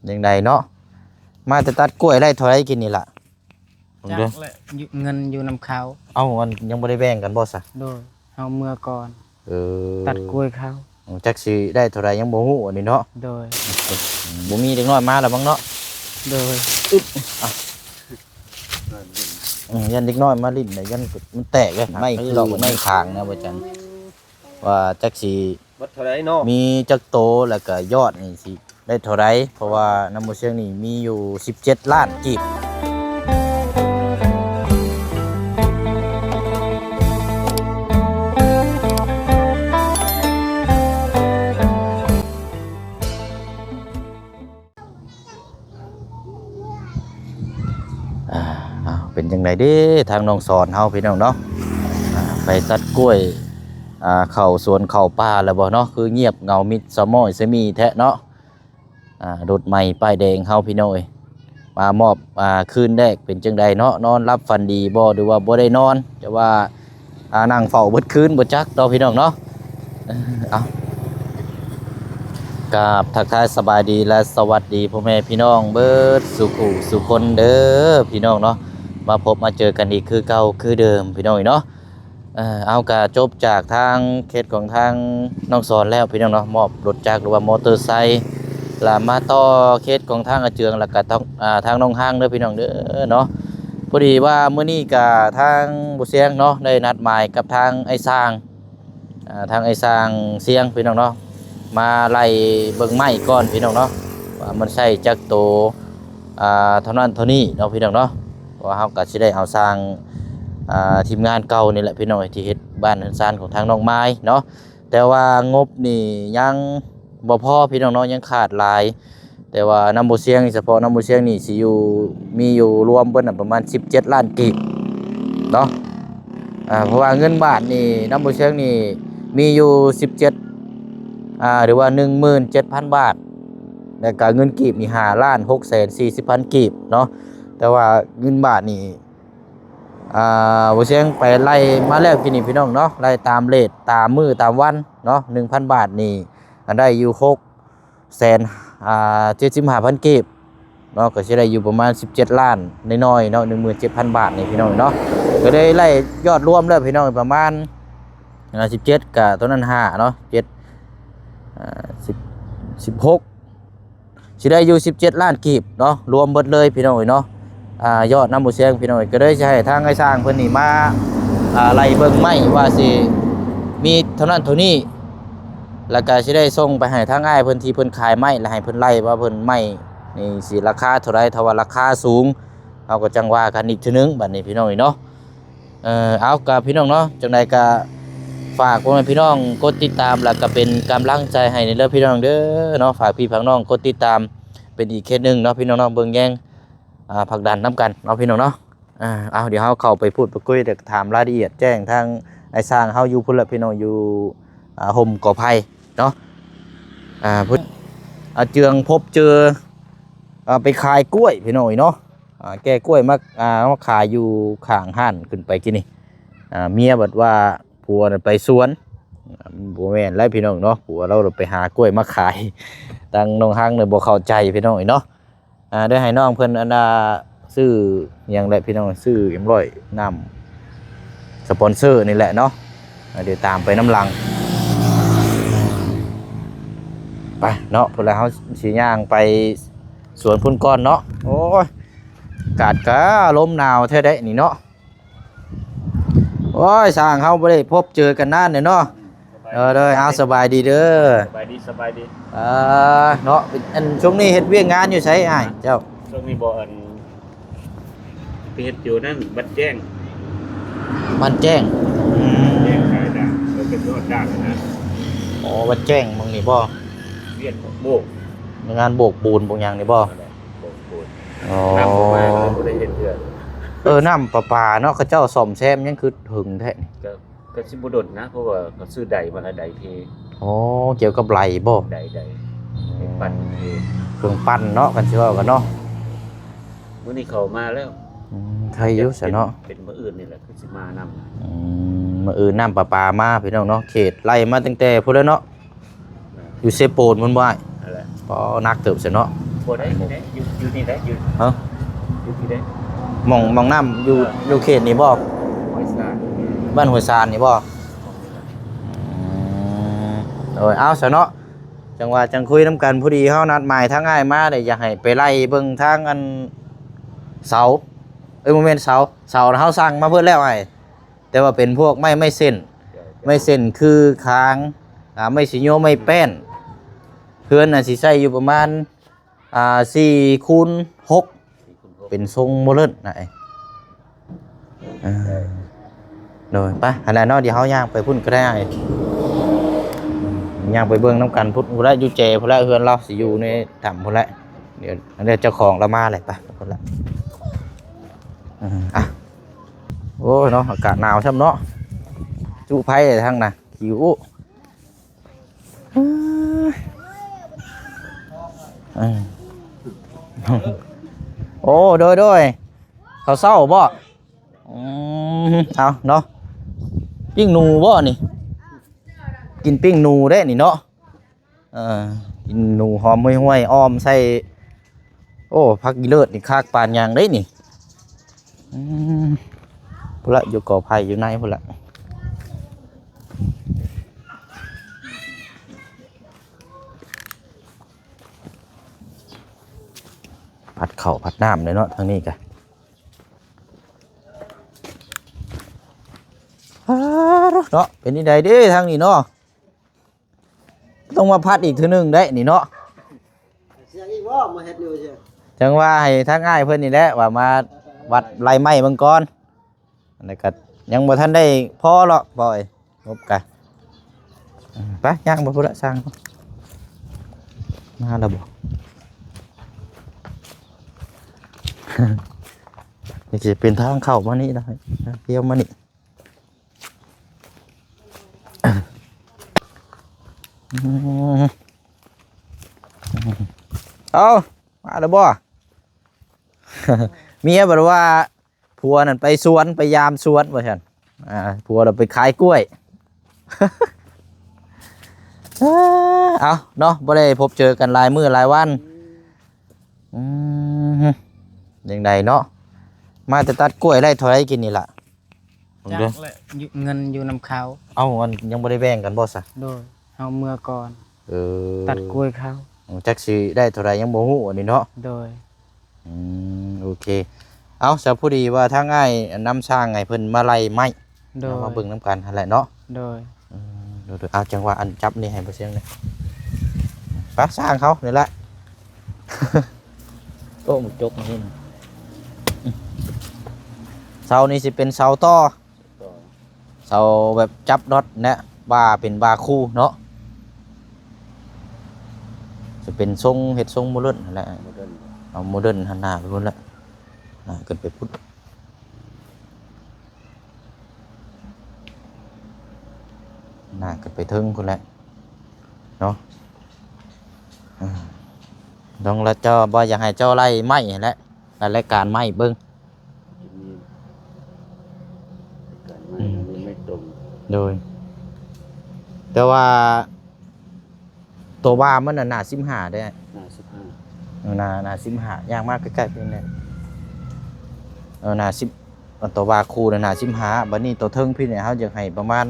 จังใดเนาะมาแต่ตัดกล้วยได้เท่าไรกินนี่ล่ะ จักแหละเงินอยู่นำเขา เอ้ามันยังบ่ได้แบ่งกันบ่ซะ โดยเอาเมื่อก่อน เออ ตัดกล้วยเขา จักสิได้เท่าไรยังบ่ฮู้อันนี้เนาะ โดย บ่มีเด็กน้อยมาแล้วบ้างเนาะ โดย ยันเด็กน้อยมาลิ้นน่ะยันมันแตกเลยไม่คือไม่ค้างนะบ่จันว่าจักสิ วัดเท่าไรเนาะ มีจักโตแล้วก็ยอดนี่สิได้เท่าไรเพราะว่าน้ำมันเชียงนี่มีอยู่17ล้านกีบเป็นจังไดเด้ทางน้องสอนเฮาพี่น้องเนาะไปตัดกล้วยเข้าสวนเข้าป่าแล้วบ่เนาะคือเงียบเหงามิดสะม้อยสะมีแท้เนาะรถใหม่ป้ายแดงเฮาพี่น้อยมามอบคืนแรกเป็นจังไดเนาะนอนรับฝันดีบ่หรือว่าบ่ได้นอนแต่ว่านั่งเฝ้าเบิดคืนบ่จักต่อพี่น้องเนาะเอากราบทักทายสบายดีและสวัสดีพ่อแม่พี่น้องเบิดสุขุสุคนเด้อพี่น้องเนาะมาพบมาเจอกันอีกคือเก่าคือเดิมพี่น้องเนาะเอากะจบจากทางเขตของทางน้องสอนแล้วพี่น้องเนาะมอบรถจักรหรือว่ามอเตอร์ไซค์แล้วมาต่อเขตของทางอาเจืองแล้วก็ทางน้องห้างเด้อพี่น้องเด้อเนาะพอดีว่ามื้อนี้กะทางบุเสียงเนาะได้นัดหมายกับทางไอ้สร้างทางไอ้สร้างเสียงพี่น้องเนาะมาไล่เบิ่งไม้ก่อนพี่น้องเนาะว่ามันใช่จักโตเท่านั้นเท่านี้เนาะพี่น้องเนาะว่าเฮาก็สิได้เอาสร้างทีมงานเก่านี่แหละพี่น้องที่เฮ็ดบ้านเฮือนซานของทางน้องไม้เนาะแต่ว่างบนี่ยังบ่พอพี่น้องเนาะยังขาดหลายแต่ว่าน้ำบ่เสียงเฉพาะน้ำบ่เสียงนี่สิอยู่มีอยู่รวมเบิดน่ะประมาณ17ล้านกีบเนาะเพราะว่าเงินบาทนี่น้ำบ่เสียงนี่มีอยู่17หรือว่า 17,000 บาทแล้วก็เงินกีบนี่5,640,000 กีบเนาะแต่ว่าเงินบาทนี่บ่เสียงไปไล่มาแล้วกินนี่พี่น้องเนาะไล่ตามเรทตามมื้อตามวันเนาะ 1,000 บาทนี่ได้อยู่675,000 กีบเนาะก็สิได้อยู่ประมาณ17ล้านน้อยๆเนาะ 17,000 บาทนี่พี่น้องเนาะก็ได้ไล่ยอดรวมแล้วพี่น้องประมาณ17กับตัวนั้น5เนาะ7 16สิได้อยู่17ล้านกีบเนาะรวมเบิดเลยพี่น้องเนาะยอดน้ำบุเสียงพี่น้อยก็ได้ใช้ทางไอ้สร้างเพิ่นนี่มาไล่เบิ่งไม้ว่าสิมีเท่านั้นเท่านี้แล้วก็สิได้ส่งไปให้ทางอ้ายเพิ่นที่เพิ่นขายไม้แล้วให้เพิ่นไล่ว่าเพิ่นไม้นี่สิราคาเท่าไรถ้าว่าราคาสูงเฮาก็จังว่ากันอีกทีนึงบัดนี้พี่น้อยเนาะเอากับพี่น้องเนาะจังไดก็ฝากพ่อแม่พี่น้องกดติดตามแล้วก็เป็นกำลังใจให้ในเด้อพี่น้องเด้อเนาะฝากพี่ฝากน้องกดติดตามเป็นอีกเคสนึงเนาะพี่น้องเนาะเบิ่งแย่งผลักดันน้ำกันเอาพี่น้องเนาะเอาเดี๋ยวเขาเข้าไปพูดไปคุยเดี๋ยวถามรายละเอียดแจ้งทางไอ้สร้างเขาอยู่พุ่นละพี่น้องอยู่ห่มก่อไผ่เนาะพุ่นเจืองพบเจอไปขายกล้วยพี่น้องเนาะแก้กล้วยมาขายอยู่ข้างห้านขึ้นไปกินนี่เมียบอกว่าผัวไปสวนผัวแม่นไล่พี่น้องเนาะผัวเราไปหากล้วยมาขายตั้งน้องห้างเลยบอกเข้าใจพี่น้องเนาะได้ให้น้องเพิ่นซื้ออย่างไรพี่น้องซื้อ100นำสปอนเซอร์นี่แหละเนาะเดี๋ยวตามไปน้ำลังไปเนาะพวกเราเขาสีย่างไปสวนพุ่นก้อนเนาะโอ้ยกาดกะลมหนาวแท้ได้นี่เนาะโอ้ยสร้างเขาไม่ได้พบเจอกันนานเนี่ยเนาะเลยเอาสบายดีเด้อสบายดีสบายดีเนาะอันช่วงนี้เฮ็ดเวียกงานอยู่ใช้อ้ายเจ้าช่วงนี้บ่อันไปเฮ็ดอยู่นั่นบัดแจ้งมันแจ้งแจ้งขายด่างก็เป็นยอดด่างนะอ๋อวัดแจ้งมึงนี่บ่เวียนโบกงานโบกปูนบางอย่างนี่บ่โบกปูนน้ำออกมาบ่ได้เฮ็ดเทื่อน้ำประปาเนาะเขาเจ้าซ่อมแซมยังคือหึงแท้นี่ก็สิบ่ดนนะเพราะว่าเขาซื้อใดมาละใดเทอ๋อเกี่ยวกับไหลบ่ใดปั่นเทเครื่องปั้นเนาะกันสิว่ากันเนาะมื้อนี้เขามาแล้วใครอยู่ซะเนาะเป็นมื้ออื่นนี่แหละคือสิมานำมื้ออื่นน้ำประปามาพี่น้องเนาะเขตไล่มาตั้งแต่พุ่นแล้วเนาะอยู่เซโปนมันบ่อ้ายนั่นแหละพอนักเติบซะเนาะพอ บ่ได้นี่ได้อยู่นี่ได้อยู่ ฮะ อยู่ที่ได้ หมองน้ำอยู่เขตนี่บ่ หอยสา บ้านห้วยซานนี่บ่เอาซะเนาะจังว่าจังคุยน้ำกันพอดีเฮานัดหมายทางง่ายมาได้อยากให้ไปไล่เบิ่งทางอันเสาบ่แม่นเสาน่ะเฮาสั่งมาเพิ่นแล้วไอ้แต่ว่าเป็นพวกไม่เส้นไม่เส้นคือค้างไม่สิโยไม่แป้นเพื่อนน่ะสิใช้อยู่ประมาณ4x6เป็นทรงโมเดิร์นน่ะไอ้โดยไปอันนั้นเนาะเดี๋ยวเฮาย่างไปพุ่นก็ได้ย่างไปเบิ่งน้ำกันพุ่นพุ่นละอยู่เจพุ่นละเฮือนเราสิอยู่ในถ้ำพุ่นละเดี๋ยวเจ้าของเรามาเลยไปพุ่นละอ่ะโอ้ยเนาะอากาศหนาวช่ำเนาะจุไผ่ทั้งน่ะหิวโอ้โดยเขาเศร้าบ่เอาเนาะปิ้งหนูบ่นี่กินปิ้งหนูได้นี่เนาะกินหนูหอมห้วยๆอ้อมใส่โอ้ผักอีเลิศนี่คากปานยางได้นี่พุ่นละอยู่กอไผ่อยู่ในพุ่นละผัดเข่าผัดน้ำเลยเนาะทางนี้กันเนาะเป็นนี่ใดเด้ทางนี้เนาะต้องมาพัดอีกทีนึงได้นี่เนาะเสียงอีกว่ามาเฮ็ดอยู่ใช่จังว่าให้ทางง่ายเพิ่นนี่แหละว่ามาวัดไรไม้เบิ่งก่อนแล้วก็ยังบ่ทันได้พอหรอกบ่อยงบกันไปย่างบ่พุ่นละสร้างมาแล้วบ่นี่จะเป็นทางเข้ามานี่ได้เที่ยวมานี่เอามาแล้วบ่ เมียบอกว่าผัวนั่นไปสวนไปยามสวนว่าฉันผัวเราไปขายกล้วย เอาเนาะบ่ได้พบเจอกันหลายมื้อหลายวันยังไงเนาะมาจะตัดกล้วยไล่ถอยกินนี่ล่ะ จักแหละเงินอยู่นำเขา เอามันยังบ่ได้แบ่งกันบ่ซะ โดยเอาเมื่อก่อน ตั ตัดกล้วยเขา จักสิได้เท่าไรยังบ่ฮู้อันนี้เนาะ โดย โอเคเอาซะผู้ดีว่าทางง่ายนำสร้างไงเพิ่นมาไล่ไม้ โดย มาเบิ่งนํกันหั่นแหละเนาะ โดย ดูเอาจังหวะอันจับนี่ให้บ่เสียงเลยปะสร้างเขานี่แหละ โอ้หมุกจกนี่เสานี่สิเป็นเสาต่อเสาแบบจับน็อตนะบาเป็นบาคู่เนาะจะเป็นทรงเฮ็ดทรงโมเดิร์นนั่นแหละเอาโมเดิร์นหันหน้าไปพุ่นละเกินไปพุ่นหน้าเกินไปถึงพุ่นแหละเนาะต้องแล้วเจ้าบ่อยากให้เจ้าไล่ไม้แหละรายการไม้เบิ่ง ไม่ตรง โดยแต่ว่าตัวว่ามันน่ะ15ได้ น่า15ย่างมากใกล้ๆเป็นเนี่ยน่า10ตัวว่าคู่น่ะ15บัดนี้ตัวเทิงพี่เนี่ยเฮาอยากให้ประมาณ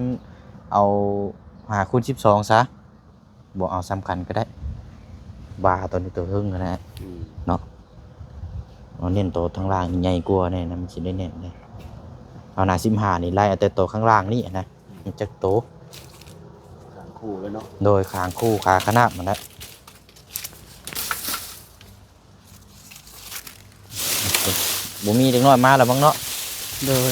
เอา5คูณ12ซะบ่เอาซ้ำกันก็ได้บาตัวนี้ตัวเทิงก็ได้เนาะเอาเน้นตัวข้างล่างใหญ่กว่าเนี่ยนะมันสิได้แน่นเลยเอาหน้า15นี่ไล่เอาแต่ตัวข้างล่างนี่นะมันจักโต ขางคู่แล้วเนาะ โดยคางคู่ขาขนาดมันนะบ่มีเด็กน้อยมาแล้วบ้างเนาะ โดย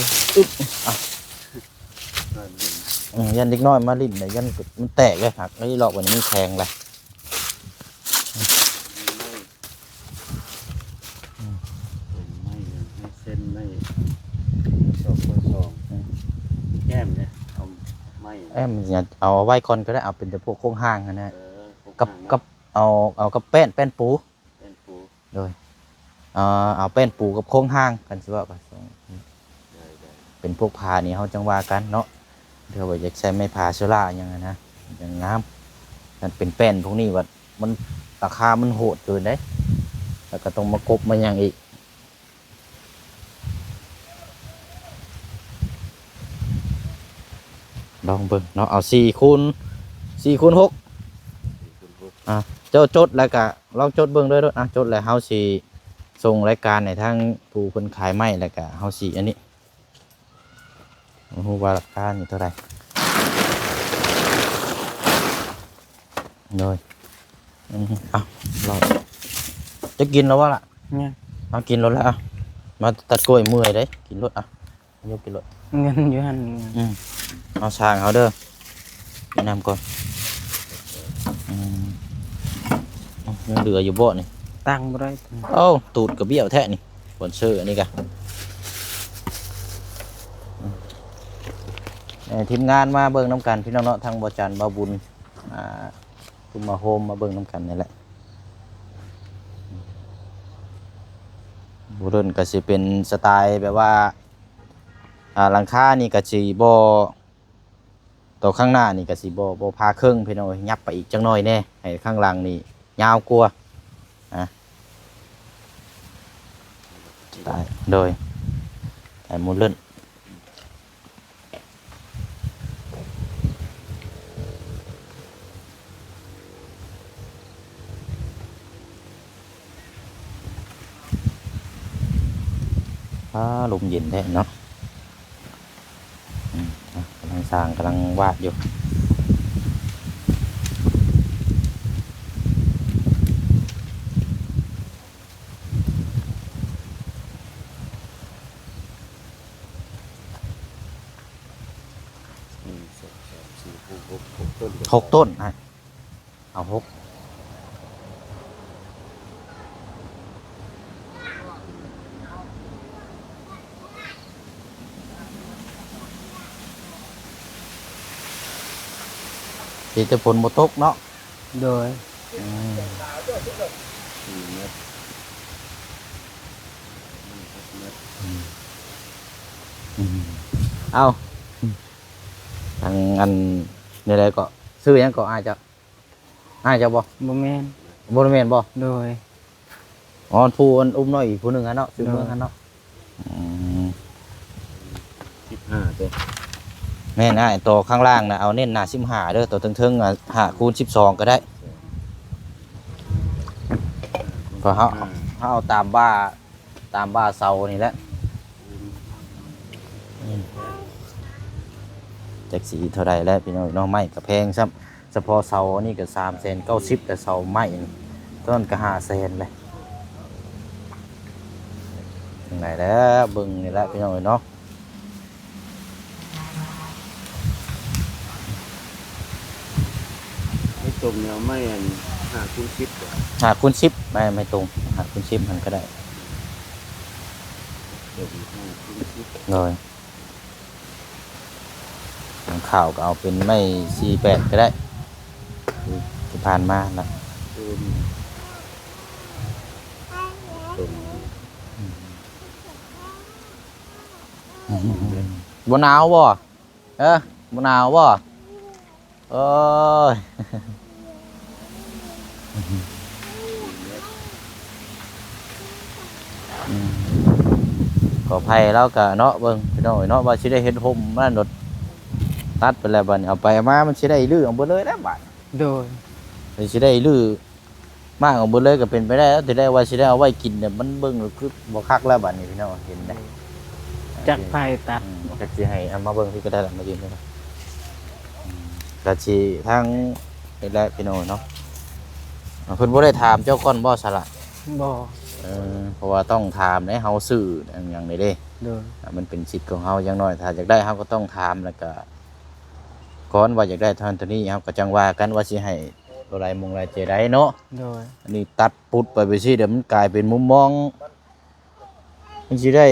ยันเด็กน้อยมาลิ้นเนี่ยยันมันแตกเลยหักไอ้หลอกวันนี้มันแทงเลย ไม่เส้นไม่สองแก้มเนี่ยเอาไม่ มันจะเอาไว้คอนก็ได้เอาเป็นแต่พวกโค้งห้างนะกับเอากับแป้นปู เป็นปู โดยเอาแป้นปูกับโค้งห้างกันสิว่าเป็นพวกพานี่เขาจังว่ากันเนาะเดี๋ยวว่าอยากใช้ไม้พาโซล่าอย่างนั้นนะอย่างงามนั่นเป็นแป้นพวกนี้ว่ามันราคามันโหดเกินได้ แล้วก็ต้องมากบมาหยังอีกลองเบิ่งเนาะเอา4 คูณ 6เจ้าจดแล้วก็ลองจดเบิ่งด้วยอ่ะจดแล้วเฮาสิส่งรายการให้ทางผู้เพิ่นขายไม้แล้วก็เฮาสิอันนี้ฮู้ว่าราคานี่เท่าไหร่เลยเอาเราจะกินแล้ววะล่ะ เนี่ย เอากินรถแล้วอ่ะมาตัดกล้วยเมื่อยเด้กินรถอ่ะยกกินรถ เงินอยู่หั่น เอาช่างเขาเด้อกินน้ำก่อนยังเหลืออยู่บ่นี่ ตั้งบ่ได้ เอ้าตูดกับเบี้ยวแท้นี่บนเสื้ออันนี้กะทีมงานมาเบิ่งน้ำกันพี่น้องเนาะทางบ่จันบ่บุญคุณมาโฮมมาเบิ่งน้ำกันนี่แหละบุรุษก็สิเป็นสไตล์แบบว่าหลังคานี่ก็สิบ่ตัวข้างหน้านี่ก็สิบ่พาเครื่องพี่น้องยับไปอีกจังน้อยแน่ให้ข้างหลังนี่ยาวกว่าตายโดยแต่มูลเล่นลมเย็นแท้เนาะกำลังสร้างกำลังวาดอยู่6 ต้นเอา6ที่จะผลบ่ตกเนาะ โดย เอาทางอันนี่อะไรก็ซื้อหยังก็อาจจะบ่ บ่แม่น บ่แม่นบ่ โดย อ๋อผู้อันอุ้มน้อยอีกผู้หนึงเนาะซื้อเมืองเนาะ15เด้อ แม่นไอ้ตัวข้างล่างน่ะเอาเน้นหน้า15เด้อตัวเทิงๆ5 คูณ 12ก็ได้ก็เฮาเอาตามบ้าเสานี่แหละจักสีเท่าไรแล้วพี่น้องเนาะไม้ก็แพงซ้ำเฉพาะเสานี่ก็390,000แต่เสาไม้นี่ต้นก็500,000เลยจังไดแล้วเบิ่งนี่แหละพี่น้องเนาะไม่ตรงแนวไม่อัน5 คูณ 10เด้อ 5 คูณ 10ไม่ตรง5 คูณ 10มันก็ได้ เดี๋ยว5 คูณ 10เลยข่าวก็เอาเป็นไม่48ก็ได้ที่ผ่านมานะ ตรง บ่หนาวบ่บ่หนาวบ่เอ้ยขออภัยแล้วก็เนาะเบิ่งพี่น้องเนาะว่าสิได้เฮ็ดห่มมันรถตัดไปแล้วบัดนี้เอาไปมามันสิได้ลื้อออกเบิดเลยแล้วบัด โดย สิได้ลื้อมากออกเบิดเลยก็เป็นไปได้แล้วสิได้ว่าสิได้เอาไว้กินเนี่ยมันเบิ่งแล้วคือบ่คักแล้วบัดนี้พี่น้องเห็นได้ จักไผตัด จักสิให้เอามาเบิ่งพี่ก็ได้ละมายืนได้ก็สิทางนี่แหละพี่น้องเนาะเพิ่นบ่ได้ถามเจ้าก้อนบ่สละ บ่ เพราะว่าต้องถามในเฮาซื้ออย่างนี้เด้ โดย มันเป็นสิทธิ์ของเฮาอย่างน้อยถ้าอยากได้เฮาก็ต้องถามแล้วก็ก่อนว่าอยากได้เท่านั้นเท่านี้เฮาก็จังว่ากันว่าสิให้ตัวใดมงใดเจใดเนาะ โดย อันนี้ตัดปุดไปสิเดี๋ยวมันกลายเป็นมุมมองมันสิได้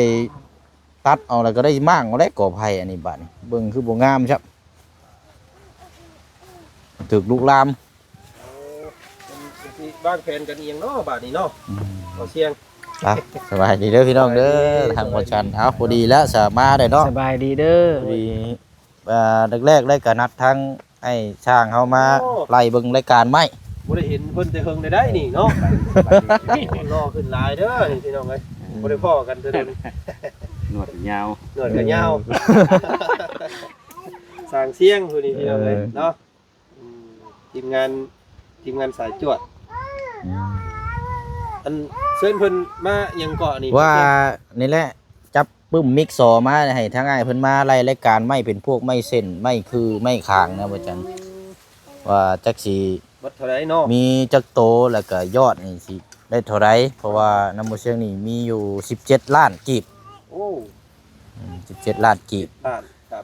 ตัดเอาแล้วก็ได้มากเอาได้ก่อไผ่อันนี้บัดนี้เบิ่งคือบ่งามครับถึกลุกลาม บ้างแผนกันเองเนาะบาดนี้เนาะเอาเสียง สบายดีเด้อพี่น้องเด้อทางบ่ชันเอาพอดีแล้วสามารถได้เนาะ สบายดีเด้อ พอดีแรกๆได้ก็นัดทั้งไอ้ช่างเฮามาไล่เบิ่งรายการไม้ บ่ได้เห็นเพิ่นแต่เฮิงได้นี่เนาะรอขึ้นหลายเด้อนี่พี่น้องเอ้ยบ่ได้พ้อกันแต่เดิน หนวดยาว หนวดก็ยาวสร้างเสียงผู้นี้พี่น้องเอ้ยเนาะทีมงานสายจวดอันเชิญเพิ่นมาหยังเกาะนี่ ว่านี่แหละจับปึ้มมิกซอมาให้ทางอ้ายเพิ่นมาไล่รายการไม่เป็นพวกไม่เส้นไม่คือไม่คางนะบ่จันว่าจักสิ วัดเท่าไหร่เนาะ มีจักโตแล้วก็ยอดนี่สิได้เท่าไรเพราะว่าน้ำมันเชียงนี่มีอยู่17ล้านกีบ โอ้ 17ล้านกีบ ล้านครับ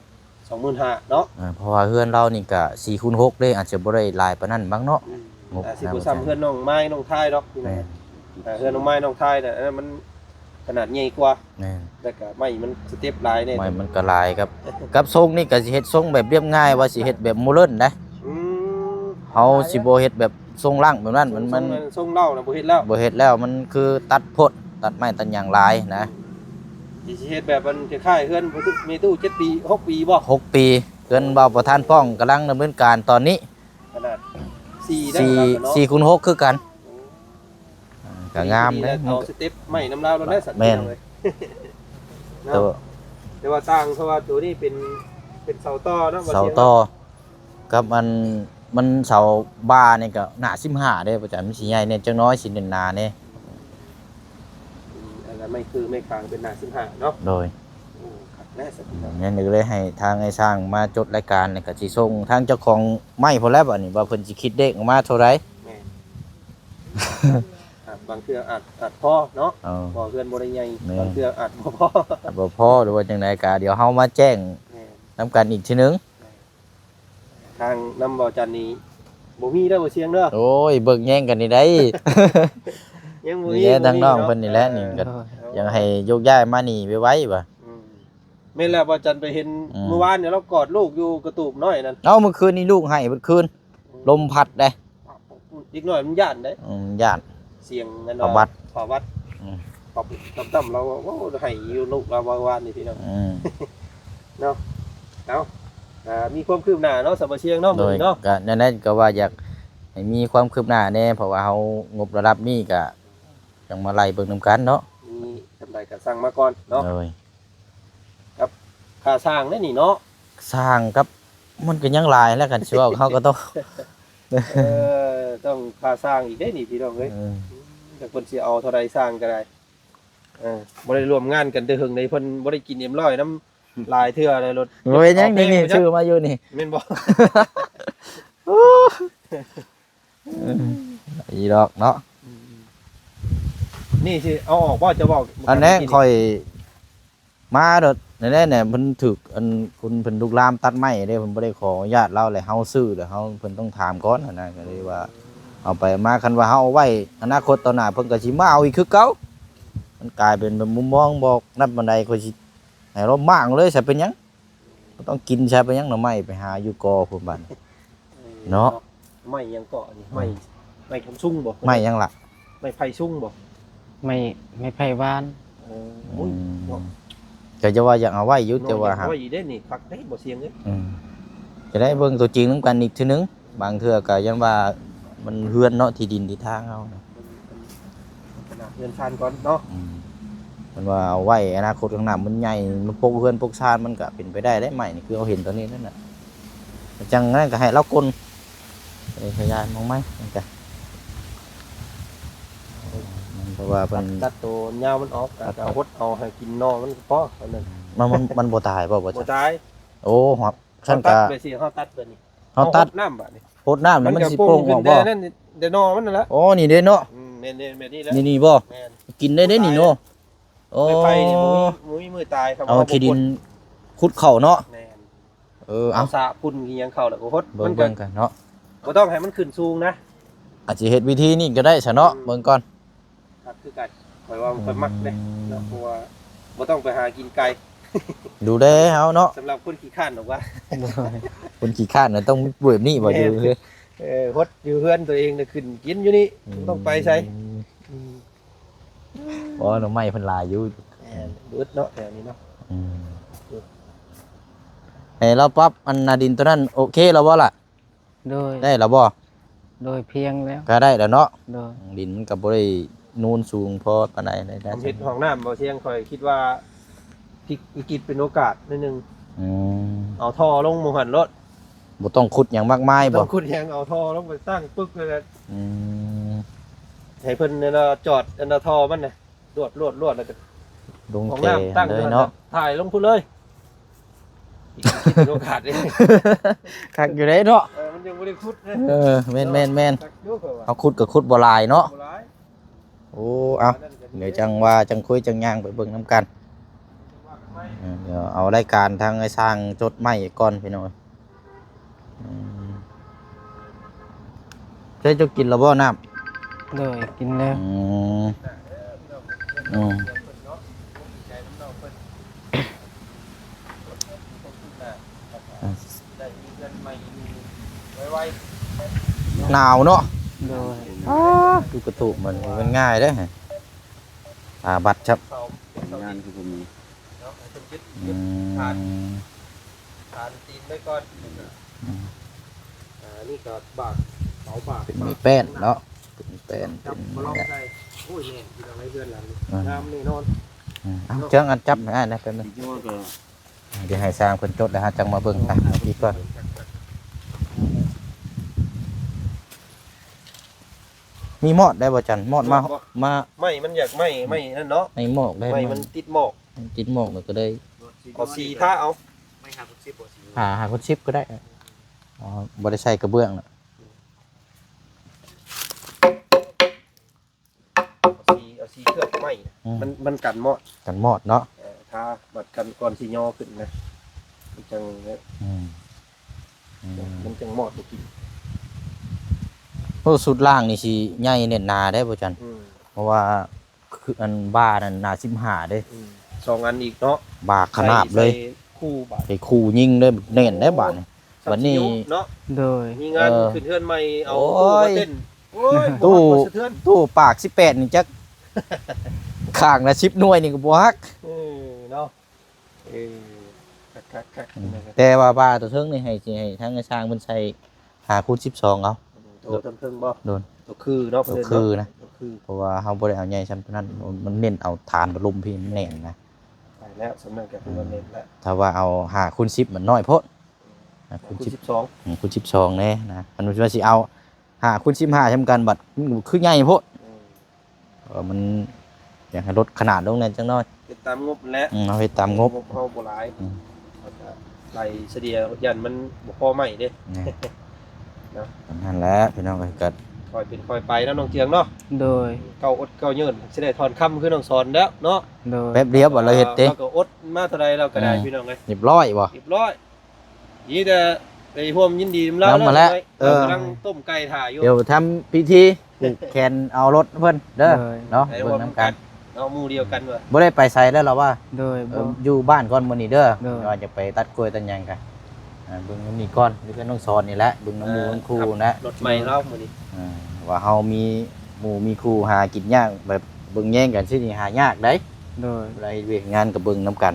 25,000เนาะ เพราะว่าเฮือนเรานี่ก็4คูณ6เด้อาจจะบ่ได้หลายปานนั้นบ้างเนาะงบ สิบ่ซ้ำเพื่อนน้องไม้น้องทายดอกพี่น้องเพื่อนน้องไม้น้องทายน่ะอันนั้นมันขนาดใหญ่กว่า แม่น แต่ก็ไม้มันสเต็ปหลายแน่ ไม่มันก็หลายครับกับทรงนี่ก็สิเฮ็ดทรงแบบเรียบง่ายว่าสิเฮ็ดแบบโมเดิร์นนะ อืม เฮาสิบ่เฮ็ดแบบทรงล่างแบบนั้นมัน ทรงเล่าน่ะบ่เฮ็ดแล้ว บ่เฮ็ดแล้วมันคือตัดโพดตัดไม้ตัดหยังหลายนะ สิเฮ็ดแบบมันคล้ายๆเฮือนบ่ตึกมีตู้7 ปี 6 ปีบ่ 6 ปีเฮือนเบาประธานป้องกำลังดำเนินการตอนนี้ ขนาด4ได้เนาะ 4คูณ6คือกันก็งามเด้ เอาสเต็ปไม้น้ำลาวเราได้สัตว์ แม่น เลย แต่ว่า แต่ว่าต่างเพราะว่าตัวนี้เป็นเสาต่อเนาะ เสาต่อกับมันเสาบานี่ก็หน้า15เด้ประจำมันสิใหญ่เนี่ยจังน้อยสิเน้นหนาเนี่ย อันนั้นไม่คือไม่คางเป็นหน้า15เนาะ โดย ขัดแน่สัตว์ งั้นนึกเลยให้ทางไอ้สร้างมาจดรายการนี่ก็สิส่งทางเจ้าของไม้พอแล้วบัดนี้ว่าเพิ่นสิคิดเด้งออกมาเท่าไหร่ แม่บางเทื่ออาจพ่อเนาะ เอา บ่เพื่อนบ่ได้ใหญ่ แม่ บางเทื่ออาจบ่พ่อ ถ้าบ่พอหรือว่าจังไดก็เดี๋ยวเฮามาแจ้ง แม่ นำกันอีกทีนึง ทางน้ำบ่อจันนี้บ่มีเด้อบ่เสียงเด้อ โอ้ยเบิ่งแย่งกันนี่ได้ ยังบ่ นี่ มี แหละทางน้องเพิ่นนี่แหละนี่ก็ โดย ยังให้ยกย้ายมานี่ไว้บ่ แม่นแล้วบ่จันไปเห็น อืม เมื่อวานเนี่ยเรากอดลูกอยู่กระตูบน้อยนั่น เอ้าเมื่อคืนนี้ลูกให้เมื่อคืนลมพัดเด้ อีกหน่อยมันย่านเด้ ย่าน เสียงนั่น ขอวัด ขอวัด อืม ตอบต่ำๆเราโอ้ให้อยู่ลูกเราวานนี่พี่น้อง เนาะเอามีความคืบหน้าเนาะสำหรับเชียงเนาะ โดย เนาะ ก็นั่นแหละก็ว่าอยากให้มีความคืบหน้าแน่เพราะว่าเฮางบระดับนี้ก็จังมาไล่เบิ่งนำกันเนาะ มีทำไรก็สั่งมาก่อนเนาะ โดย ค่าสร้างได้นี่เนาะ สร้างกับมันก็ยังหลายแล้วกันสิว่าเขาก็ต้อง ต้องค่าสร้างอีกได้นี่พี่น้องเอ้ยแต่คนสิเอาเท่าไรสร้างก็ได้บ่ได้รวมงานกันแต่หึงในเพิ่นบ่ได้กินเอ็มร้อยน้ำลายเทื่ออะไรรถ โอ้ยยังนี่ชื่อมาอยู่นี่ แม่นบ่ อีดอกเนาะ นี่สิเอาออกบ่จะบอก อันนี้ค่อยมาเด้อนั่นแหละเนี่ยเพิ่นถูกอันคุณเพิ่นลุกลามตัดไม้เด้เพิ่นบ่ได้ขออนุญาตเราเลยเฮาซื้อเด้อเฮาเพิ่นต้องถามก่อนนะก็เลยว่าเอาไปมาคันว่าเฮาเอาไว้อนาคตต่อหน้าเพิ่นก็สิมาเอาอีกคือเก่ามันกลายเป็นแบบมุมมองบอกนับบันไดค่อยสิให้เรามางเลยใช่เป็นหยังบ่ต้องกินใช่เป็นหยังหน่อไม้ไปหาอยู่กอพุ่นบัด เนาะ ไม่ยังเกาะนี่ไม่ทำซุ่งบ่ ไม้หยังล่ะ ไม่ไผ่ซุ่งบ่ ไม่ไผหวาน โอ้ย ก็จะว่าอยากเอาไว้อยุจะว่าหา ว่าอีได้นี่คักได้บ่เสียงเอ้ย จะได้เบิ่งตัวจริงนำกันอีกทีนึงบางเทื่อก็ยังว่ามันเฮือนเนาะที่ดินที่ทางเฮานะ ขนาดเรือนชานก่อนเนาะ มันว่าเอาไว้อนาคตข้างหน้ามันใหญ่มันปกเฮือนปกชานมันก็เป็นไปได้ใหม่นี่คือเราเห็นตอนนี้นั่นน่ะจังนั้นก็ให้เรากลพยานมองไหมมันก็เพราะว่าเพิ่น ตัดตัวยาวมันออกแต่หดเอาให้กินนอมันพอเท่านั้น มันบ่ตายบ่ บ่ จ้ะ ตาย โอ้หับ เฮา ซั่น ตั ก็ ดไปสิเฮาตัดตัวนี้ เฮาตัด น้ำบัดนี้ โพดน้ำนี่มันสิโป่งออกบ่ นั่นเดนอมันนั่นแหละ โอ้นี่เด้เนาะ แม่นนี่แหละ นี่บ่ แม่น กินได้เด้นี่เนาะโอ้ ไม่ไผ่นี่บ่มีมือตายครับ เอาขี้ดินขุดเข้าเนาะ แม่น เอา เอาสะพุ่นกินยังเข้าแล้วก็หด เบิ่ มั ง นก็ เบิ่งกันเนาะ บ่ต้องให้มันขึ้นสูงนะ อาจจะเฮ็ดวิธีนี้ก็ได้ซะเนาะเบิ่งก่อน ครับคือกันข่อยว่ามันมักเด้เนาะเพราะว่าบ่ต้องไปหากินไกล ดูแลเฮาเนาะ สำหรับคนขี้ข้านหรอกว่า คนขี้ข้านน่ะต้องมีแบบนี้บ่อยู่เฮ้ย หดอยู่เพื่อนตัวเองน่ะขึ้นกินอยู่นี่ต้องไปใช้ บ่หน่อไม้เพิ่นหลายอยู่ ดูดเนาะแถวนี้เนาะ ให้เราปรับอันนาดินตัวนั้นโอเคแล้วบ่ล่ะ โดย ได้แล้วบ่ โดยเพียงแล้ว ก็ได้แล้วเนาะ โดย ดินมันก็บ่ได้นูนสูงพอปานใดได้ ผมเฮ็ดห้องน้ำบ่เที่ยงค่อยคิดว่าพลิกวิกฤตเป็นโอกาสนิดนึง อืม เอาท่อลงหมู่หันรถ บ่ต้องขุดหยังมากมายบ่ ต้องคุณแฮงเอาท่อลงไปตั้งปึ๊กเลยนะ อืม ให้เพิ่นนั่นน่ะจอดอันน่ะท่อมันน่ะรวดแล้วก็ ลง ห้อง แจ น้ำตั้ง เลยเนาะ ถ่ายลงพุ่นเลยอีกคิดเป็นโอกาสเลย คักอยู่ได้เนาะ มันยังบ่ได้ขุดนะ แม่น ตักอยู่เพิ่นว่า เอาขุดก็ขุดบ่หลายเนาะ บ่หลาย โอ้เอาเดี๋ยวจังว่าจังคุยจังย่างไปเบิ่งนํกันเดี๋ยวเอารายการทางไอ้สร้างจดไม้ก่อนพี่น้อยจะกินแล้วบ่น้ำ โดยกินแล้ว อืม ได้มีเงินใหม่ไว หนาวเนาะ โดย ดูกระตุกมันง่ายเด้อบัตรครับ ๆเสาเสาง านคือผมมี เนาะให้เพิ่นยึด อื ฐาน ม ฐานตีนไว้ก่อนนี่ก็บากเสาบาก เป็นไม้แป้นเนาะเป็นไม้แป้น จับ เป็น มาลองใส่โอ้ยแน่ที่เราไว้เพื่อนหลังนี่ อืม น้ำแน่นอน เอาเจ้าอันจับให้ได้แป๊บนึง ที่ว่าก็ เดี๋ยวให้สร้างเพิ่นจดแล้วฮะจังมาเบิ่งอ่ะเอาพี่ก่อนมีหมอดได้บ่จันหมอดมา ไม่มันอยากไม่นั่นเนาะ ในหมอกได้ ไม่ บ่ มันติดหมอก ติดหมอกมันก็ได้ เอาสีท่าเอา หาคนชิปก็ได้อ๋อบ่ได้ใช้กระเบื้องน่ะ เอาสีเคลือบไม่มันกันหมอก กันหมอดเนาะ ท่าบัดกันก่อนสีย่อขึ้นนะมันจัง อืมอืม มันจังหมอกบ่กิน โอ้สุดล่างนี่สิใหญ่เน่นหนาได้บ่จัน อืม เพราะว่าคืออันบ้านั่นหนา15เด้ สองอันอีกเนาะ บากขนาบเลย ใส่คู่บาท ไปคู่ยิงเลยเน่นได้บาดนี่ วันนี้ เนาะ โดย มีงาน เออ ขึ้นเทือนใหม่เอา โอ้ ตู้ ย มาเต้นโอ้ย ตู้ บ่สะเทือน ตู้ปาก18นี่จักข้างละ10หน่วยนี่ก็บ่ฮัก เนาะคักๆ แต่ว่าบ้าตัวเทิงนี่ให้สิให้ทางช่างเพิ่นใช้5คูณ12เอา ตัวเทิงบ่ โดน ตัวคือเนาะ ตัวคือนะ ตัวคือ เพราะว่าเฮาบ่ได้เอาใหญ่ซำนั้นมันเน้นเอาฐานบรรลุมพี่มันแน่นนะ ไปแล้วสำนักกับคุณเล่นแล้ว ถ้าว่าเอา5คูณ10มันน้อยโพด5คูณ คุณ 10 12 คูณ12แน่นะมันว่าสิเอา5คูณ15ทำกันบัดมันก็คือใหญ่โพดมันอยากให้ลดขนาดลงนั่นจังน้อย เป็นตามงบแล้ว เอาให้ตามงบ เฮาบ่หลายไหลเสดียยันมันบ่พอใหม่เด้ นั่นแหละพี่น้องก็ ค่อยเป็นค่อยไปนะน้องเจียงเนาะ โดย เก่าอดเก่ายืนสิได้ถอนคำคือน้องสอนแล้วเนาะ โดย แป๊บเดียวบ่เราเฮ็ดเด้ เราก็อดมาเท่าใดเราก็ได้พี่น้องเอ้ย เรียบร้อยบ่ เรียบร้อยนี่แต่ไปร่วมยินดีนำเรา นำมาแล้ว เออกำลังต้มไก่ถ่ายอยู่ เดี๋ยวทำพิธีผูกแขนเอารถเพิ่นเด้อเนาะ ไอ้ เบิ่ ร่ว ง ม นํ กั กัน น เอาหมู่เดียวกันว่ะ บ่ได้ไปไสแล้วหรอว่า โดยบ่ อยู่บ้านก่อนมื้อนี้เด้อ เด้อ ว่าจะไปตัดกล้วยตัดหยังกันเบิ่งน้ำนี่ก่อนนี่ก็น้องสอนนี่แหละเบิ่งน้ำหมู่น้ำครูนะ รถใหม่เรามื้อนี้ ว่าเฮามีหมู่มีครูหากินยากแบบเบิ่งแย่งกันสินี่หายากได้ โดย อะไรเวียกงานกับเบิ่งนํกัน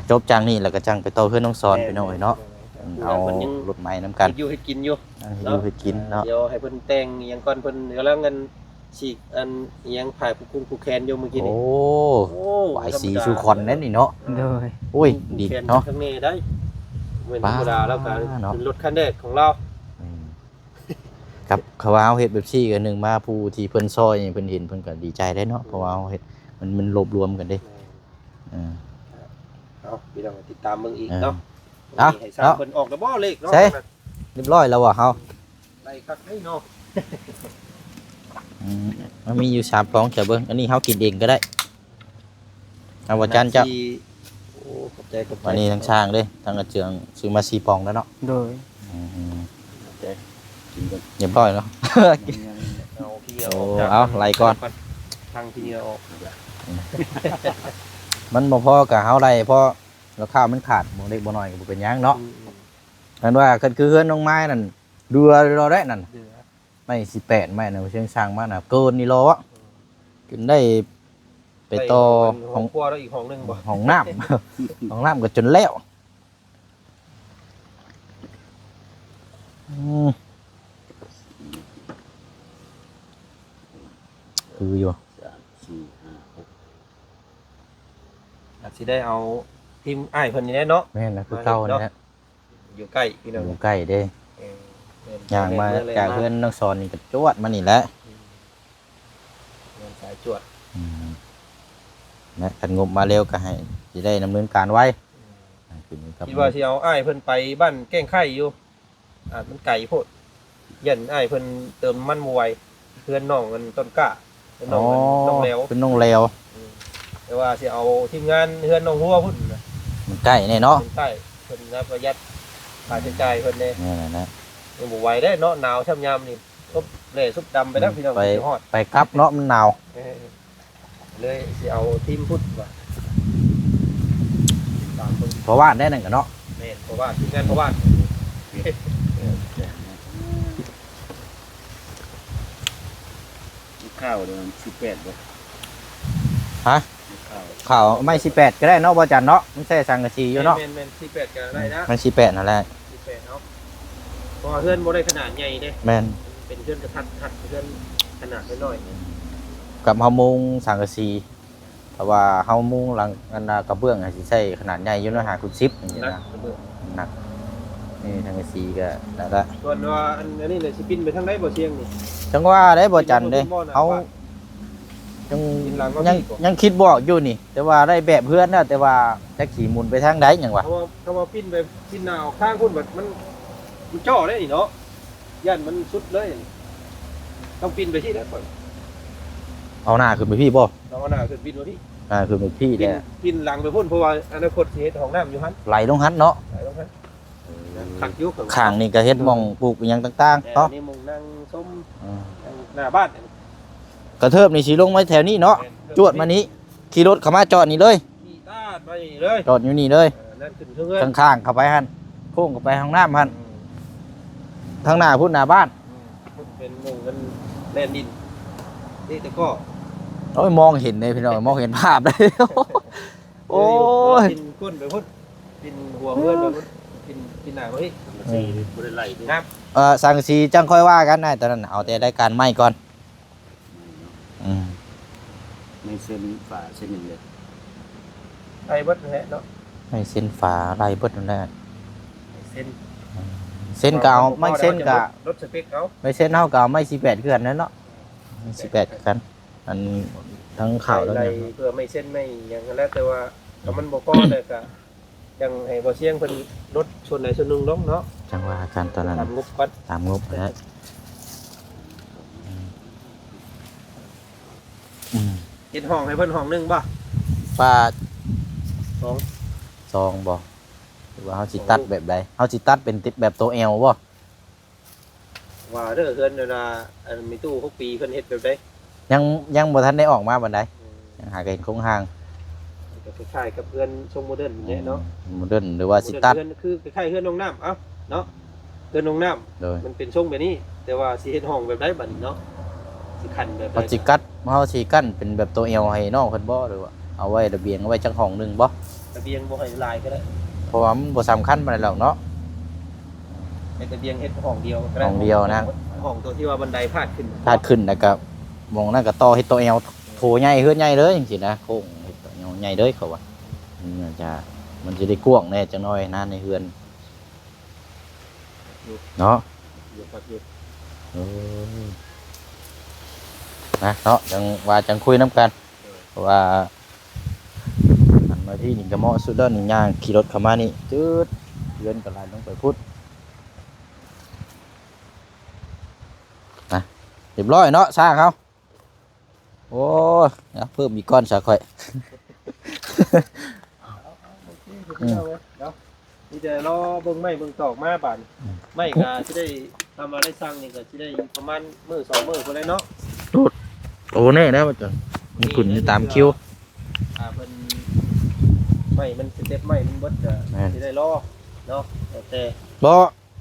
จบจังนี่แล้วก็จังไปต่อเพื่อนน้องสอนไปหน่อยเนาะเอา เพิ่นยัง รถใหม่นํกัน อยู่ให้กินอยู่ ให้อยู่ให้กินเนาะ เดี๋ยวให้เพิ่นแต่งอีหยังก่อนเพิ่นกำลังกันฉีกอันอีหยังผ่ายผู้คุมผู้แคนอยู่เมื่อกี้ โอ้ นี่ หวายสีชูคอนนั่นนี่เนาะ โดย โอ้ยดี แคน เนาะ ข้างนี้ได้เหมือนธรรมดาแล้วก็ เนาะ เป็นรถคันแรกของเรา ครับเขาว่าเฮาเฮ็ดแบบซี่กันหนึงมาผู้ที่เพิ่นซอยเพิ่นเห็นเพิ่นก็ดีใจได้เนาะเพราะว่าเฮาเฮ็ดมันรวบรวมกันเด้า เอาพี่น้องติดตามเบิ่งอีกเนาะ เอา ให้สร้างเพิ่นออกแล้วบ่เลขเนาะ ใช่ เรียบร้อยแล้วว่ะเฮา ไล่คักให้เนาะ มันมีอยู่3ปองจะเบิ่งอันนี้เฮากินเองก็ได้เอาว่าจันจะ โอ้ขอบใจขอบใจ วันนี้ทั้งช่างเด้ทั้งอาเจืองซื้อมา4ปองแล้วเนาะ โดย กินกัน เรียบร้อยเนาะ เอาพี่ โอ้ เอา เอาไล่ก่อน ทางพี่เอาออก มันบ่พอกับเฮาได้เพราะราคามันขาดบ่เล็กบ่น้อยก็บ่เป็นหยังเนาะนั่นว่าคันคือเฮือนน้องไม้นั่นเรือรอได้นั่น เดือ ไม่18ไม่น่ะเชียงช่างมาน่ะเกินนี่รอวะกินได้ไปต่อ ห้องครัวแล้วอีกห้องนึงบ่ ห้องน้ำ ห้องน้ำก็จนแล้ว มคืออยู่ 3 4 5 6 อาจสิได้เอาทีมอ้ายเพิ่นนี่แหละเนาะ แม่นนะคือเก่านี่แหละ อยู่ใกล้พี่น้อง อยู่ใกล้เด้ เออ ย่างมาจากเพื่อนน้องสอนนี่ก็จวดมานี่แหละ เดินสายจวด นะคันงบมาเร็วก็ให้สิได้ดำเนินการไว้ขึ้นอยู่กับ คิดว่าสิเอาอ้ายเพิ่นไปบ้านแก้งไข่อยู่อาจมันไกลโพดยันอ้ายเพิ่นเติมมันบ่ไหวเพื่อนน้องมันต้นกล้าเพื่อนน้องมันน้องแล้ว เป็นน้องแล้ว แต่ว่าสิเอาทีมงานเฮือนน้องหัวพุ่นน่ะ มันใกล้แน่เนาะ เป็นใต้เพิ่นนะประหยัดค่าใช้จ่ายเพิ่นแน่ นี่แหละนะ มันบ่ไหวได้เนาะหนาวช่ำยามนี่ซุบเล่ซุบดำไปแล้วพี่น้อง ไป สิฮอด ไปกลับเนาะมันหนาว เออเลยสิเอาทีมพุทธว่ะตามเพิ่น เพราะว่าได้นั่นกันเนาะ แม่นเพราะว่าทีมงานเพราะว่า ข้าวเดือน18บ่ ฮะ ข้าว ข่าวไม่18ก็ได้เนาะบ่จันเนาะมันใส่สังกะสีอยู่เนาะ แม่นๆ18ก็ได้นะ มัน18นั่นแหละ 18เนาะเพราะว่าเฮือนบ่ได้ขนาดใหญ่เด้ แม่น เป็นเฮือนกระทัดเฮือนขนาดน้อย กับเฮามุงสังกะสีแต่ว่าเฮามุงหลังอันน่ะกระเบื้องอาจสิใช้ขนาดใหญ่อยู่เนาะหาคุณ10อย่างเงี้ย ๆนะ นะหนักนี่สังกะสีก็นั่นแหละ ส่วนว่าอันนี้เลยสิปินไปทางใดบ่เชียงนี่ จังว่าได้บ่จันเด้เอายัง กินหลังก็ ยัง มีก่อน ยังคิดบอกอยู่นี่ แต่ว่าได้แบบเพื่อนนะแต่ว่าจะขี่หมุนไปทางใดหยังวะ เขาว่าปิ้นไปปิ้นหน้าออกข้างพุ่นแบบมันจ่อได้นี่เนาะย่านมันสุดเลยนี่ต้องปิ้นไปที่นั่นก่อน เอาหน้าขึ้นไปพี่บ่ เราเอาหน้าขึ้นปิ้นมาพี่ หน้าขึ้นไปพี่ ปิ้ แล้ นปิ้นหลังไปพุ่นเพราะว่าอนาคตสิเฮ็ดห้องน้ำอยู่หั่น ไหลลงหันเนาะ ไหนต้องหั่นขักอยู่ ข้างนี่ก็เฮ็ดหมองปลูกอิหยังต่างๆ เนาะ เนาะ นี่มุงนั่งส้ม อืม นั่งหน้าบ้าน กระเทิบนี่สิลงไว้แถวนี้เนาะจวดมานี้ขี่รถเข้ามาจอดนี่เลย ขี่ตาดไปเลย จอดอยู่นี่เลย นั่นขึ้นเครื่อง ข้างๆเข้าไปหั่นโค้งเข้าไปห้องน้ำหั่นทางหน้าพุ่นหน้าบ้าน เป็นมุงกันแล่นดินนี่แต่ก็ โอ้ยมองเห็นเลยพี่น้องมองเห็นภาพเลย โอ้ย ปิ้นก้นไปพุ่นปิ้นหัวเพื่อนไปพุ่นปิ้นหน้าไปพี่ สี่บ่ได้ไล่ด้วย ครับ สังกะสีจังค่อยว่ากันนะตอนนั้นเอาแต่รายการใหม่ก่อนอืม ไม่เส้นฝาเส้นหนึ่งเลย ไอ้เบิดนั่นแหละเนาะ ไม่เส้นฝาลายเบิดนั่นแหละ เส้น เส้นเก่าไม่เส้นกะ รถสเปคเขา ไม่เส้นเท่าเก่าไม่18เกือนนั่นเนาะ18กันอันทั้งข่าวแล้ว ใด เนี่ย เพื่อไม่เส้นไม่อย่างนั้นแล้วแต่ว่าก็มันบ่พอเลยก็ยังให้บ่เสี่ยงเพิ่นรถชนไหนชนหนึงลงเนาะ จังว่ากันตอนนั้น ตามงบก่อน ตามงบนะอืม เฮ็ดห้องให้เพิ่นห้องหนึงบ่ ป้า สอง ซองบ่หรือว่าเฮาสิตัดแบบใดเฮาสิตัดเป็นติดแบบตัว L บ่ ว่าเด้อเฮือนเวลาอันมีตู้6ปีเพิ่นเฮ็ดแบบใด ยังบ่ทันได้ออกมาบันไดยังหากันคงห่าง ก็คล้ายๆกับเฮือนทรงโมเดิร์นนี่เนาะ โมเดิร์นหรือว่าสิตัด เฮือนคือคล้ายๆเฮือนโรงน้ำเอ้าเนาะเฮือนโรงน้ำ โดย มันเป็นทรงแบบนี้ แต่ว่าสิเฮ็ดห้องแบบใดบัดนี้เนาะสิขันแบบใด เฮาสิกัดเฮาสิกั้นเป็นแบบตัว L ให้น้องเพิ่นบ่หรือว่าเอาไว้ระเบียงเอาไว้จังห้องหนึงบ่ ระเบียงบ่ให้ลายก็ได้ เพราะว่ามันบ่สำคัญปานใดหรอกเนาะ ให้ระเบียงเฮ็ดห้องเดียวก็ได้ ห้องเดียวนะ ห้องตัวที่ว่าบันไดพาดขึ้น พาดขึ้นแล้วก็มองนั่นก็ต่อเฮ็ดตัว L โถใหญ่เฮือนใหญ่เลยจังซี่นะโค้งเฮ็ดตัว L ใหญ่เลยเขาว่ามันจะได้กว้างแน่จังน้อยนะในเฮือนเนาะ อยู่ครับอยู่ เออนะเนาะจังว่าจังคุยน้ำกันเพราะว่าอันมาที่นี่ก็เหมาะสุดแล้วนี่ย่างขี่รถเข้ามานี่จืดเลื่อนกันลายลงไปพุดนะเรียบร้อยเนาะสร้างเขาโอ้ยเดี๋ยวเพิ่มอีกก้อนสาค่อย เดี๋ยวนี่จะรอเบิ่งไม้เบิ่งตอกมาบาดไม้ก็สิได้ทำมาได้สร้างนี่ก็สิได้ประมาณมื้อ2มื้อพุ่นเลยเนาะ โอ้แน่นะมันจังมันขึ้นอยู่ตามคิว เพิ่นไม้มันสเต็ปไม้มันเบิดก็ แม่น สิได้รอเนาะแต่ บ่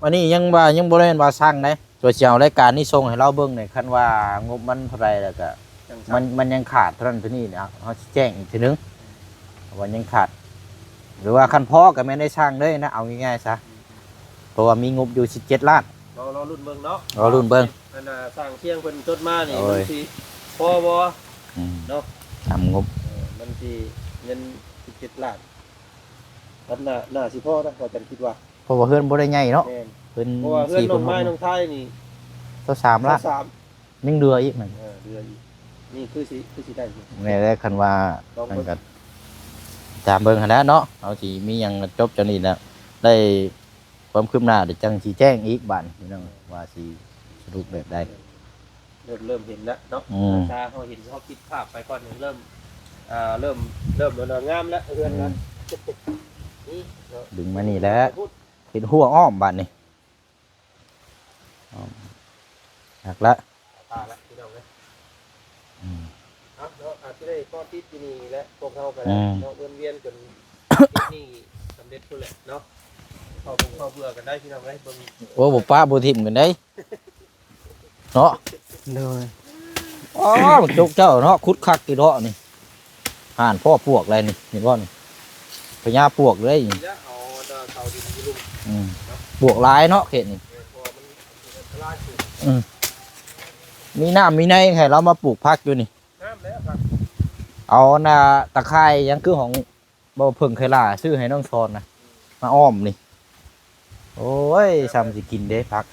อันนี้ยังบ่ได้ว่าสร้างได้ตัวเชียวรายการนี้ส่งให้เราเบิ่งนี่คันว่างบมันเท่าไหร่แล้วก็ จัง มันยังขาดเท่านั้นเท่านี้นะเขาสิแจ้งอีกทีนึงว่ายังขาด หรือว่าคันพ่อกับแม่นได้สร้างเลยนะเอาง่ายๆซะเพราะว่ามีงบอยู่17ล้าน ว เรารุ่นเบิ่งเนาะ รอรุ่นเบิ่ง นั่นน่ะสร้างเที่ยงเพิ่นจดมานี่ โอ้ มั ย นสิพอบ่ เนาะ ทำงบ มันสิเงิน17ล้านมันน่าสิพอนะว่าจันคิดว่า เพราะว่าเฮือนบ่ได้ใหญ่เนาะ แม่น เพิ่น เพราะว่าเพื่อน 4 น้ ค อง น ไม้น้องไทยนี่ ตัว3ละ สาม ยังเดืออีกนั่น เดือนนี่คือสิได้อยู่ แม่ได้คันว่า ลอง มัน เบิ่ง ก็ตามเบิ่งหั่นแหละเนาะเอาสิมีหยังจบจังนี้แล้วได้ความคืบหน้าเดี๋ยวจังสิแจ้งอีกบัดพี่น้องว่าสิสรุปแบบใด เริ่มเห็นแล้วเนาะ อืม ตาเขาเห็นเขาคิดภาพไปก่อนหนึ่งเริ่มเริ่มงามแล้วเพื่อนนะนี่เนาะ ดึงมานี่แหล้วเห็นหัวอ้อมบัดนี่อ้อมหักละ ตาละพี่น้องนะ อืม เอาเนาะอาจจะได้ข้อติดที่นี่และพวกเขากัน อืม เนาะเวียนจนที่นี่สำเร็จพุ่นแหละเนาะเขาคงเขาเบื่อกันได้พี่น้องได้เบิ่ง โอ้บ่ป้าบ่ทิ่มกันได้เนาะ โดย อ๋อจุกเจ้าเนาะคุดคักอีเนาะนี่ห่านพ่อปวกอะไรนี่เห็นบ่นี่พญาปวกเลย ทีละเอาเขาดินอยุ่ลุม อืมปวกหลายเนาะเขตนี่ พอมันทลายสุด มีน้ำมีในให้เรามาปลูกผักอยู่นี่ งามแล้วครับ เอาน่ะตะไคร้ยังคือของบ่เพิ่งเคยล่าซื้อให้น้องชอนนะมาอ้อมนี่โอ้ยซ้ำสิกินเด้ผัก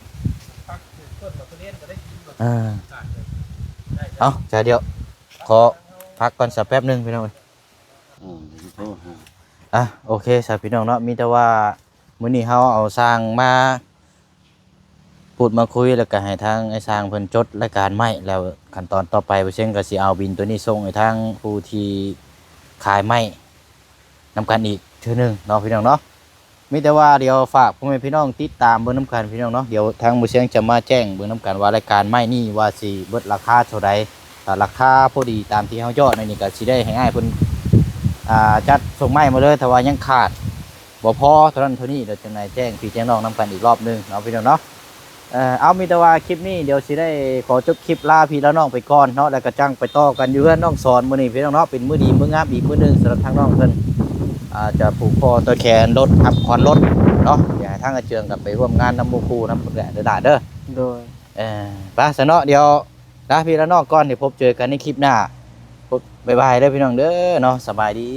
พักต้นมาเรียนก็ได้กินแบบ อ่า ขาดเลยได้ เอาจ้าเดียวขอพักก่อนสักแป๊บหนึงพี่น้อง โอ้โห อ่ะโอเคสาวพี่น้องเนาะมีแต่ว่ามื้อนี้เฮาเอาสร้างมาพูดมาคุยแล้วก็ให้ทางไอ้สร้างเพิ่นจดรายการใหม่แล้วขั้นตอนต่อไปบ่เช่นก็สิเอาบินตัวนี้ส่งให้ทางผู้ที่ขายไม้นำกันอีกเทื่อหนึงเนาะพี่น้องเนาะมีแต่ว่าเดี๋ยวฝากพ่อแม่พี่น้องติดตามเบิ่งนํกันพี่น้องเนาะเดี๋ยวทางบ่เชียงจะมาแจ้งเบิ่งนํกันว่ารายการไม้นี้ว่าสิเบิดราคาเท่าใดถ้าราคาพอดีตามที่เฮายอดในนี้ก็สิได้ให้อ้ายเพิ่นจัดส่งไม้มาเลยแต่ว่ายังขาดบ่พอเท่านั้นเท่านี้เดี๋ยวจังไดแจ้งพี่แจ้งน้องนํกันอีกรอบหนึงเนาะพี่น้องเนาะเอามีแต่ว่าคลิปนี้เดี๋ยวสิได้ขอจบคลิปลาพี่แล้วน้องไปก่อนเนาะแล้วก็จังไปต่อกันอยู่เฮือนน้องสอนมื้อนี้พี่น้องเนาะเป็นมื้อดีมื้องามอีกมื้อหนึงสำหรับทางน้องเพิ่นจะผูกคอตัวแขนรถขับคอนรถเนาะอย่าให้ทางอาเจืองกับไปร่วมงานนำหมู่คู่นำเพิ่นแหละเด้อเด้อ โดย ไปซะเนาะเดี๋ยวลาพี่แล้วน้องก่อนเดี๋ยวพบเจอกันในคลิปหน้าบ๊ายบายเด้อพี่น้องเด้อเนาะสบายดี